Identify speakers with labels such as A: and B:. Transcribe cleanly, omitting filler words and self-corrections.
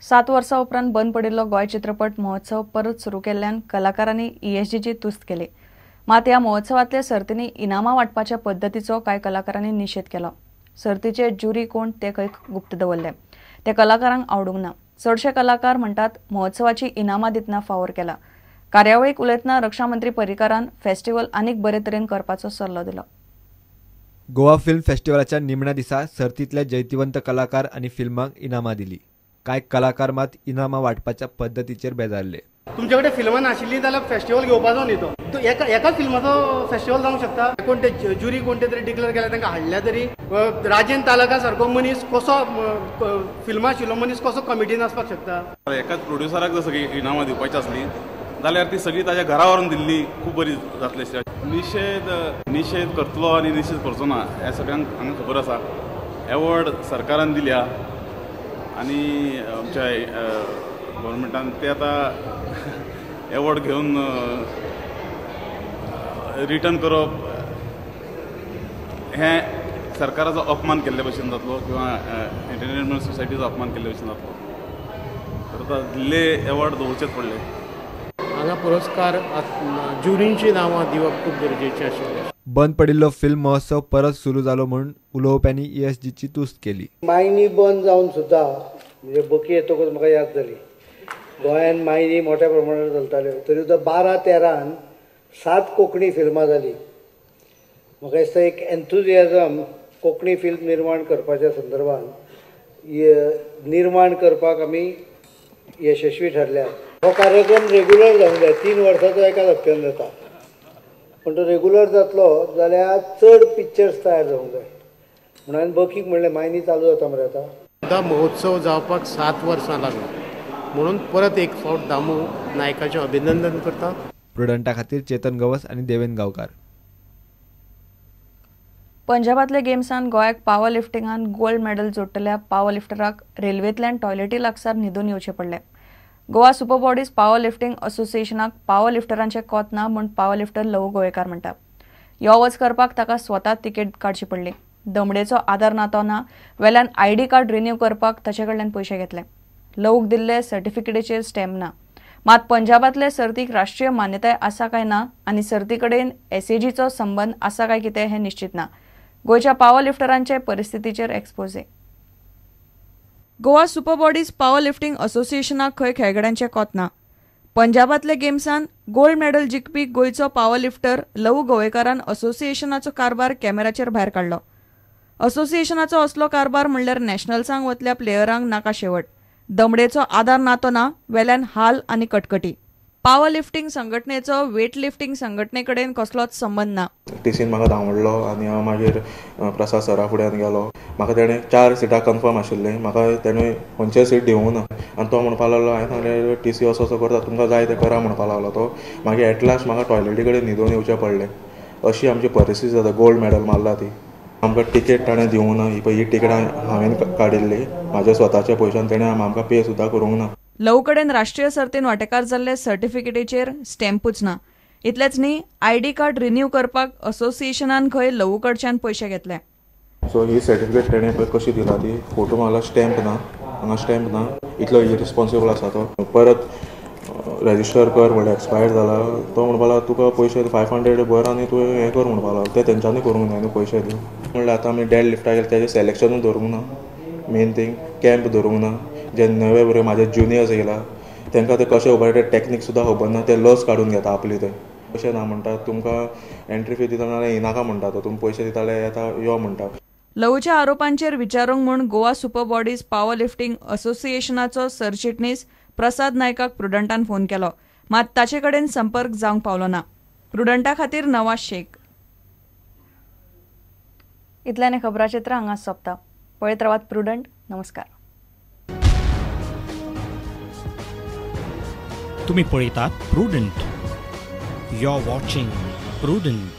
A: 7 वर्सां उपरांत बंद पडिल्लो गोंय चित्रपट महोत्सव परत सुरू केल्ल्यान कलाकारांनी ESGची तुस्त केली। मात ह्या महोत्सवांतल्या सर्तींनी इनामां वांटपाच्या पद्दतीचो कांय कलाकारांनी निशेध केलो। सर्तीचे ज्युरी कोण ते खंय गुप्त दवरले, ते कलाकारांक आवडूंक ना। चडशे कलाकार म्हणटात महोत्सवाची इनामां दितना फावोर केला। कार्यावळीक उलयतना रक्षा मंत्री पर्रीकारान फेस्टिवल आनीक बरे तरेन करपाचो सल्लो दिलो।
B: गोवा फिल्म फेस्टिवलाच्या निमण्या दिसा सर्तींतले जैतिवंत कलाकार आनी फिल्मांक इनामां दिली। कांय कलाकार मात इनामां वांटपाच्या पद्दतीचेर बेजारले।
C: तुमचे कडेन फिल्मां नाशिल्ली जाल्यार फेस्टिवल घेवपाचो न्ही तो एका फिल्माचो फेस्टिवल जावंक शकता। कोण ते ज्युरी कोण ते तरी डिक्लेअर केला तांकां हाडल्या तरी राजेन तालका सारको मनीस कसो फिल्मा आशिल्लो मनीस कसो कमिटीन आसपाक शकता।
D: एकाच प्रोड्युसराक जर सगळी इनामां दिवपाची आसली जाल्यार ती सगळी ताज्या घरा व्हरून दिल्ली खूब बरी जातली। निशेध करतलो आनी निशेध करचो ना हें सगळ्यांक हांगा खबर आसा। एवॉर्ड सरकारान दिल्या आनी आमच्या गव्हर्मेंटान ते आतां एवॉर्ड घेवन रिटर्न करप हें सरकाराचो अपमान केल्ले भशेन जातलो किंवा एंटरटेनमेंट सोसायटीचो अपमान केल्ले भशेन जातलो। तर आतां दिल्ले एवॉर्ड दवरचेच पडले।
C: हांगा पुरस्कार ज्युरींची नांवां दिवप खूब गरजेचें आशिल्लें।
B: बंद पडिल्लो फिल्म महोत्सव परत सुरू जालो म्हणून उलोवप्यांनी ESGची तुस्त केली।
E: मायनी बंद जावन सुद्दां म्हणजे बकी येतकच म्हाका याद जाली, गोंयांत मायनी मोठ्या प्रमाणांत चलताल्यो, तरी सुद्दां 12-13 7 कोंकणी फिल्मां जालीं। म्हाका दिसता एक एन्थुजियाजम कोंकणी फिल्म निर्माण करपाच्या संदर्भात निर्माण करपाक आमी यशस्वी ठरल्यात। हो कार्यक्रम रेग्युलर जावंक जाय, 3 वर्सांचो एका हप्त्यान जाता, पण तो रेग्युलर जातलो जाल्यार चड पिक्चर्स तयार जावंक जाय म्हणून हांवें बकीक म्हणलें मायनी चालू जाता मरे आतां
C: महोत्सव जावपाक 7 वर्सां लागला म्हणून परत एक फावट दामू नायकाचें अभिनंदन करता।
B: प्रुडंटा खातीर चेतन गवस आनी देवेन गांवकार।
A: पंजाबातल्या गेम्सान गोंयाक पावर लिफ्टिंगान गोल्ड मेडल जोडटल्या पावर लिफ्टराक रेल्वेंतल्यान टॉयलेटी लागसार न्हिदून येवचें पडलें। Goa super bodies power lifting असोसिएशनाक पावर लिफ्टरांचें कोत ना म्हूण पावर लिफ्टर लवू गोयेकार म्हणटा। यो वच करपाक ताका स्वता तिकेट काडची पडली। दमडेचो आदार नातो ना वेल्यान ID कार्ड रिन्यू करपाक ताचे कडल्यान पयशे घेतले। लवूक दिल्ले सर्टिफिकेटीचेर स्टॅम्प ना। मात पंजाबातले सर्तीक राष्ट्रीय मान्यताय आसा काय ना आनी सर्ती कडेन SAGचो संबंद आसा काय कितें हें निश्चित ना। गोंयच्या पावर लिफ्टरांचे परिस्थितीचेर exposé. Goa super bodies power lifting असोसिएशनाक खंय खेळगड्यांचे कोत ना। पंजाबातल्या गेम्सान गोल्ड मेडल जिखपी गोंयचो पावर लिफ्टर लवू गोवेकारान असोसिएशनाचो कारभार कॅमेराचेर भायर काडलो। असोसिएशनाचो असलो कारभार म्हणल्यार नॅशनल्सांक वतल्या प्लेयरांक नाका शेवट। दमडेचो आदार नातो ना वेल्यान हाल आनी कटकटी। पावर लिफ्टिंग संघटनेचो वेट लिफ्टिंग संघटने कडेन कसलोच संबंध ना।
F: टीसीन म्हाका धांवडलो आनी हांव मागीर प्रसाद सरा फुड्यान गेलो। म्हाका तेणें 4 सिटां कन्फर्म आशिल्लीं, म्हाका तेणें खंयचें सीट दिवूंक ना आनी तो म्हणपा लागलो, हांवें सांगलें TC असो करता, तुमकां जाय तें करा म्हणपा लागलो तो। मागीर एटलास्ट म्हाका टॉयलेटी कडेन न्हिदून येवचें पडलें। अशी आमची परिस्थिती जाता। गोल्ड मेडल मारला ती, आमकां टिकेट ताणें दिवूंक ना। ही टिकेट हांवें काडिल्ली म्हाज्या स्वताच्या पयशान, तेणें आमकां पे सुद्दां करूंक ना।
A: लवू कडेन राष्ट्रीय सर्तीन वांटेकार जाल्ले सर्टिफिकेटीचेर स्टॅम्पूच ना। इतलेंच न्ही, ID कार्ड रिन्यू करपाक असोसिएशनान खंय लवू कडच्यान पयशे घेतले।
F: सो ही सर्टिफिकेट तेणें पळय कशी दिला ती, फोटो मारला, स्टॅम्प ना, हांगा स्टॅम्प ना, इतलो इरिस्पॉन्सिबल आसा तो। परत रजिस्टर कर म्हणल्यार एक्सपायर्ड जाला। तो म्हणपा लागलो तुका पयशे 500 भर आनी तूं हें कर म्हणपा लागलो। ते तेंच्यांनी करूंक ना न्हू पयशे दिवन। म्हणल्यार आतां आमी डेड लिफ्टाक गेले, तेजें सेलेक्शनूच धरूंक ना। मेन थिंग कॅम्प धरूंक ना। जे नवे बरे म्हाजे जुनियर्स येयला तांकां ते कशें खबर, टॅक्नीक सुद्दां खबर ना, ते लस काडून घेता आपली ते। पयशे ना म्हणटा, तुमकां एंट्री फी दिता नाल्यार येनाका म्हणटा तो, तुमी पयशे दिता जाल्यार येता यो म्हणटा।
A: लवूच्या आरोपांचेर विचारूंक म्हूण Goa super bodies power lifting असोसिएशनाचो सरचिटणीस प्रसाद नायकाक प्रुडंटान फोन केलो, मात ताचे कडेन संपर्क जावंक पावलो ना। प्रुडंटा खातीर नवाज शेख। इतल्यान खबराचित्र हांगा सोंपता। पळयत रावात प्रुडंट। नमस्कार।
G: तुम्ही पळयतात Prudent. You are watching prudent.